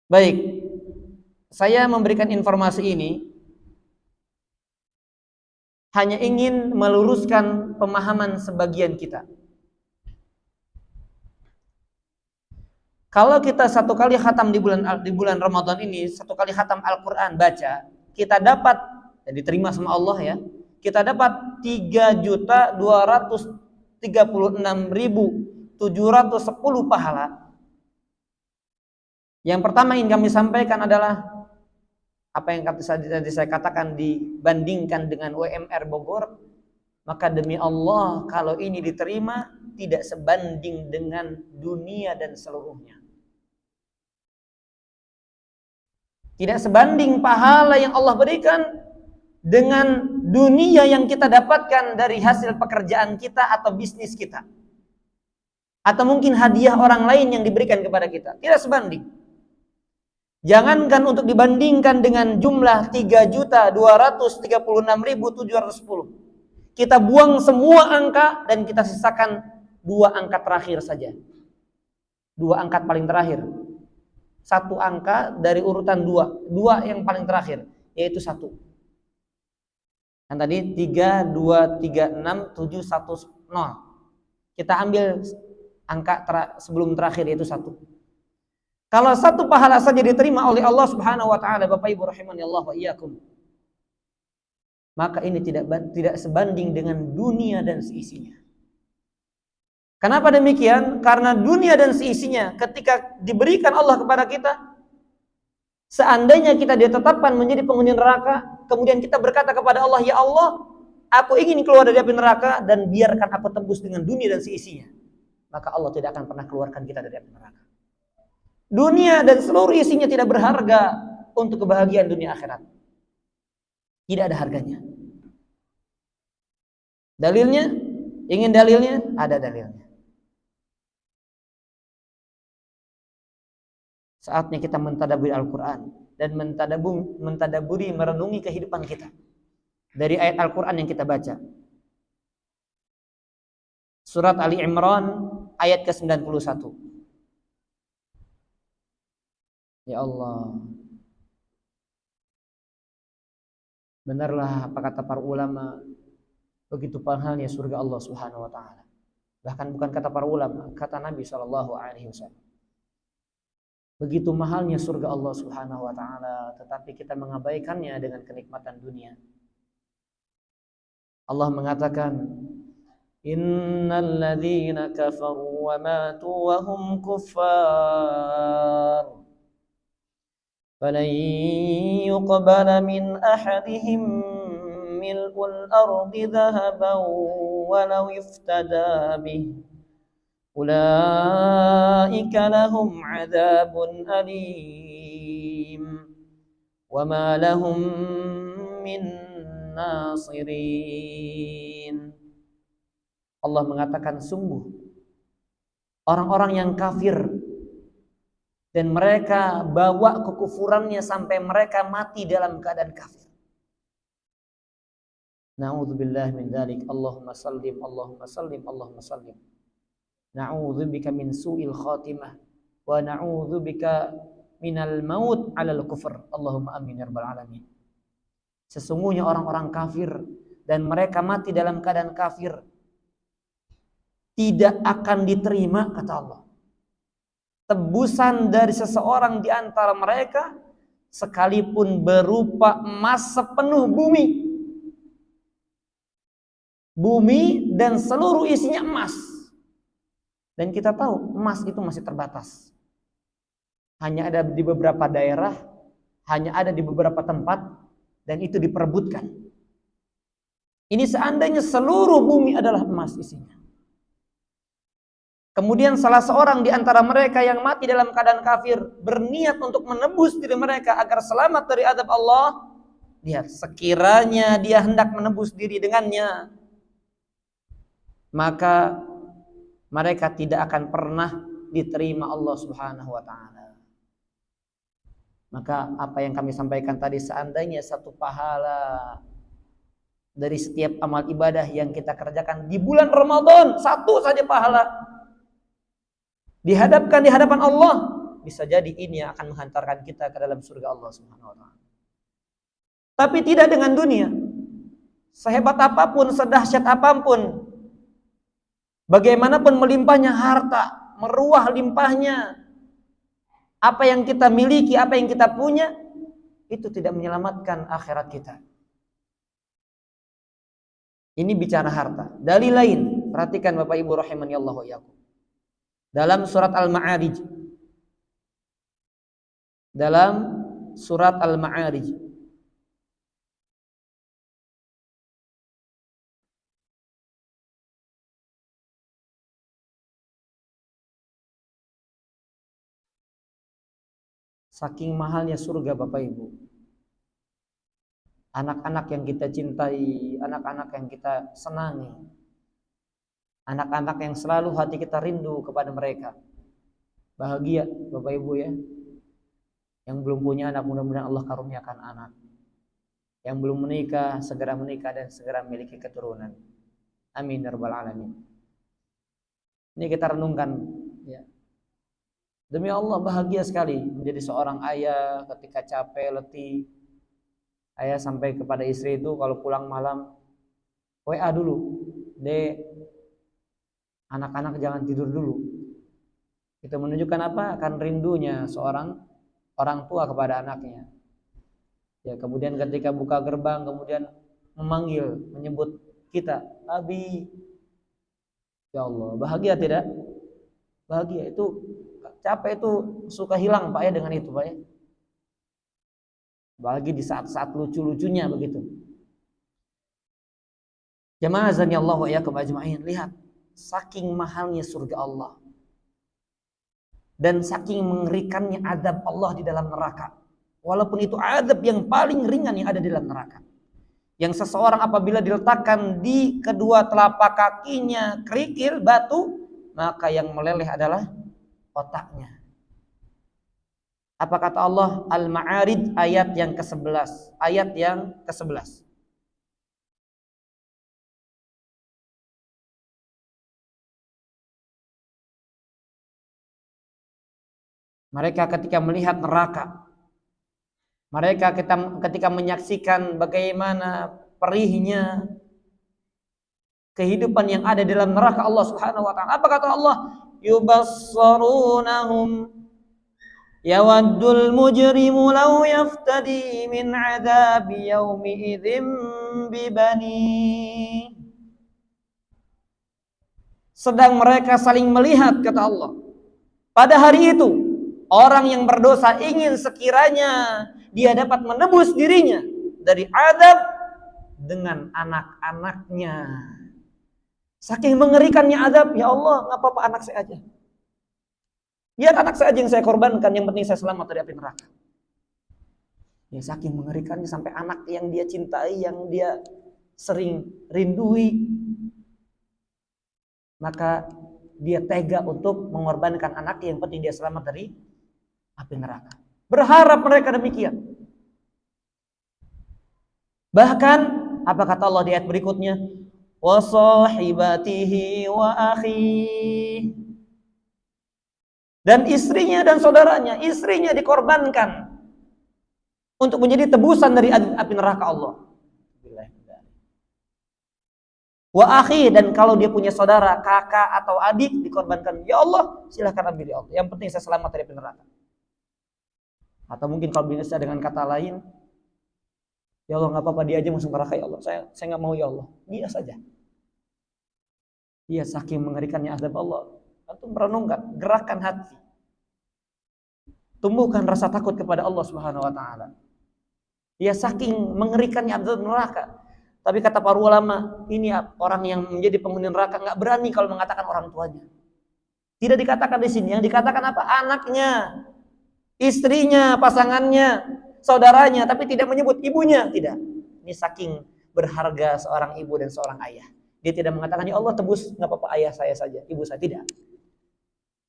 Baik, saya memberikan informasi ini hanya ingin meluruskan pemahaman sebagian kita. Kalau kita satu kali khatam di bulan Ramadan ini, satu kali khatam Al-Quran baca, kita dapat, dan diterima sama Allah ya, kita dapat 3.236.710 pahala. Yang pertama ingin kami sampaikan adalah apa yang tadi saya katakan, dibandingkan dengan UMR Bogor, maka demi Allah kalau ini diterima tidak sebanding dengan dunia dan seluruhnya. Tidak sebanding pahala yang Allah berikan dengan dunia yang kita dapatkan dari hasil pekerjaan kita atau bisnis kita, atau mungkin hadiah orang lain yang diberikan kepada kita. Tidak sebanding. Jangankan untuk dibandingkan dengan jumlah 3.236.710. Kita buang semua angka dan kita sisakan 2 angka terakhir saja. 2 angka paling terakhir. 1 angka dari urutan 2 yang paling terakhir, yaitu 1. Yang tadi 3236710. Kita ambil angka sebelum terakhir, yaitu 1. Kalau 1 pahala saja diterima oleh Allah Subhanahu wa taala, Bapak Ibu rahimani Allah wa iyyakum, maka ini tidak sebanding dengan dunia dan seisinya. Kenapa demikian? Karena dunia dan seisinya ketika diberikan Allah kepada kita, seandainya kita ditetapkan menjadi penghuni neraka, kemudian kita berkata kepada Allah, ya Allah, aku ingin keluar dari api neraka dan biarkan aku tembus dengan dunia dan seisinya, maka Allah tidak akan pernah keluarkan kita dari api neraka. Dunia dan seluruh isinya tidak berharga untuk kebahagiaan dunia akhirat. Tidak ada harganya. Dalilnya? Ingin dalilnya? Ada dalilnya. Saatnya kita mentadaburi Al-Quran dan mentadaburi, merenungi kehidupan kita dari ayat Al-Quran yang kita baca. Surat Ali Imran ayat ke-91. Ya Allah, benarlah apa kata para ulama, begitu mahalnya surga Allah Subhanahu wa taala. Bahkan bukan kata para ulama, kata Nabi SAW. Begitu mahalnya surga Allah Subhanahu wa taala, tetapi kita mengabaikannya dengan kenikmatan dunia. Allah mengatakan, innal ladzina kafaru wa matu wa hum kuffar falan yuqbala min ahadihim mil'ul ardi dhahaban walau iftada bih ulaika lahum adzabun alim wa ma lahum min nasirin. Allah mengatakan, sungguh orang-orang yang kafir dan mereka bawa kekufurannya sampai mereka mati dalam keadaan kafir. Na'udzubillah min dzalik. Allahumma sallim, Allahumma sallim, Allahumma sallim. Na'udzubika min su'il khatimah wa na'udzubika minal maut 'alal kufur. Allahumma amin ya rabbal alamin. Sesungguhnya orang-orang kafir dan mereka mati dalam keadaan kafir tidak akan diterima, kata Allah, tebusan dari seseorang di antara mereka sekalipun berupa emas sepenuh bumi. Bumi dan seluruh isinya emas. Dan kita tahu emas itu masih terbatas. Hanya ada di beberapa daerah, hanya ada di beberapa tempat, dan itu diperebutkan. Ini seandainya seluruh bumi adalah emas isinya. Kemudian salah seorang di antara mereka yang mati dalam keadaan kafir berniat untuk menebus diri mereka agar selamat dari azab Allah. Lihat, sekiranya dia hendak menebus diri dengannya, maka mereka tidak akan pernah diterima Allah Subhanahu wa taala. Maka apa yang kami sampaikan tadi, seandainya 1 pahala dari setiap amal ibadah yang kita kerjakan di bulan Ramadan, 1 saja pahala, dihadapkan di hadapan Allah, bisa jadi ini yang akan menghantarkan kita ke dalam surga Allah Subhanahu wa taala. Tapi tidak dengan dunia. Sehebat apapun, sedahsyat apapun, bagaimanapun melimpahnya harta, meruah limpahnya apa yang kita miliki, apa yang kita punya, itu tidak menyelamatkan akhirat kita. Ini bicara harta. Dalil lain, perhatikan Bapak Ibu rahimani Allah wa iyyakum. Dalam surat Al-Ma'arij. Dalam surat Al-Ma'arij. Saking mahalnya surga Bapak Ibu. Anak-anak yang kita cintai, anak-anak yang kita senangi, anak-anak yang selalu hati kita rindu kepada mereka. Bahagia Bapak Ibu ya. Yang belum punya anak, mudah-mudahan Allah karuniakan anak. Yang belum menikah, segera menikah dan segera memiliki keturunan. Amin ya rabbal alamin. Ini kita renungkan ya. Demi Allah bahagia sekali menjadi seorang ayah ketika capek, letih. Ayah sampai kepada istri itu kalau pulang malam, WA dulu. Dek, anak-anak jangan tidur dulu. Itu menunjukkan apa? Kan rindunya seorang orang tua kepada anaknya. Ya, kemudian ketika buka gerbang, kemudian memanggil, menyebut kita, Abi. Ya Allah, bahagia tidak? Bahagia itu, capek itu suka hilang Pak ya dengan itu Pak ya. Apalagi di saat-saat lucu-lucunya begitu. Jamaah azani Allah wa iyyakum ajma'in. Lihat, saking mahalnya surga Allah dan saking mengerikannya azab Allah di dalam neraka. Walaupun itu azab yang paling ringan yang ada di dalam neraka. Yang seseorang apabila diletakkan di kedua telapak kakinya kerikil batu, maka yang meleleh adalah otaknya. Apa kata Allah? Al-Ma'arij ayat yang ke-11. Ayat yang ke-11. Mereka ketika melihat neraka, mereka ketika menyaksikan bagaimana perihnya kehidupan yang ada dalam neraka Allah Subhanahu wa taala. Apa kata Allah? Yubassarunahum yawaddul mujrimu law yaftadi min adzabi yaumi idzim bibani. Sedang mereka saling melihat kata Allah. Pada hari itu orang yang berdosa ingin sekiranya dia dapat menebus dirinya dari azab dengan anak-anaknya. Saking mengerikannya azab, ya Allah, enggak apa-apa anak saya aja. Biar anak saya aja yang saya korbankan, yang penting saya selamat dari api neraka. Ya saking mengerikannya sampai anak yang dia cintai, yang dia sering rindui, maka dia tega untuk mengorbankan anaknya yang penting dia selamat dari api neraka. Berharap mereka demikian. Bahkan apa kata Allah di ayat berikutnya? Wa sahibatihi wa akhihi. Dan istrinya dan saudaranya, istrinya dikorbankan untuk menjadi tebusan dari api neraka Allah. Wa akhi, dan kalau dia punya saudara, kakak atau adik dikorbankan. Ya Allah, silahkan ambil ya Allah. Yang penting saya selamat dari api neraka. Atau mungkin kalau bisa dengan kata lain, ya Allah nggak apa-apa dia aja masuk neraka ya Allah. Saya nggak mau ya Allah. Dia saja. Dia saking mengerikannya azab Allah. Antum merenungkan, gerakkan hati. Tumbuhkan rasa takut kepada Allah Subhanahu wa taala. Dia saking mengerikannya azab neraka. Tapi kata para ulama, ini orang yang menjadi penghuni neraka enggak berani kalau mengatakan orang tuanya. Tidak dikatakan di sini, yang dikatakan apa? Anaknya, istrinya, pasangannya, saudaranya, tapi tidak menyebut ibunya, tidak. Ini saking berharga seorang ibu dan seorang ayah. Dia tidak mengatakan, ya Allah tebus, nggak apa-apa ayah saya saja, ibu saya, tidak.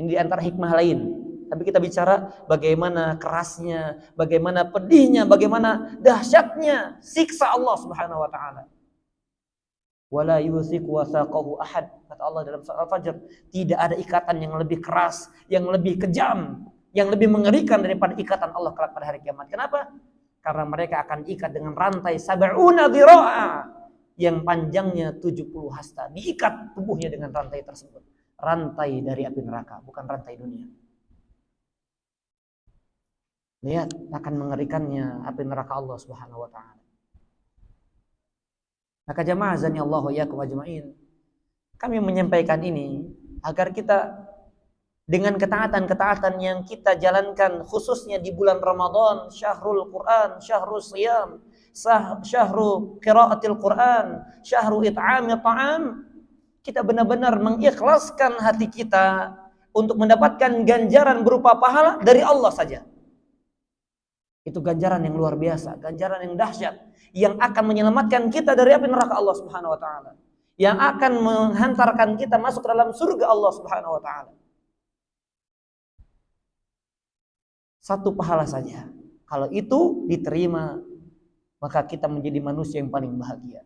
Ini di antara hikmah lain. Tapi kita bicara bagaimana kerasnya, bagaimana pedihnya, bagaimana dahsyatnya siksa Allah Subhanahu wa taala. Wala yusiku wasaqahu ahad, kata Allah dalam surah Al-Fajr, tidak ada ikatan yang lebih keras, yang lebih kejam yang lebih mengerikan daripada ikatan Allah kelak pada hari kiamat. Kenapa? Karena mereka akan diikat dengan rantai sab'una dhira'a yang panjangnya 70 hasta. Diikat tubuhnya dengan rantai tersebut. Rantai dari api neraka, bukan rantai dunia. Lihat akan mengerikannya api neraka Allah Subhanahu wa taala. Maka jamaah azani Allah wa iyyakum ajmain. Kami menyampaikan ini agar kita dengan ketaatan-ketaatan yang kita jalankan khususnya di bulan Ramadan, syahrul Quran, syahrul siyam, syahru qiraatil Quran, syahru it'amil ta'am, kita benar-benar mengikhlaskan hati kita untuk mendapatkan ganjaran berupa pahala dari Allah saja. Itu ganjaran yang luar biasa, ganjaran yang dahsyat, yang akan menyelamatkan kita dari api neraka Allah Subhanahu wa taala, yang akan menghantarkan kita masuk ke dalam surga Allah Subhanahu wa taala. Satu pahala saja. Kalau itu diterima, maka kita menjadi manusia yang paling bahagia.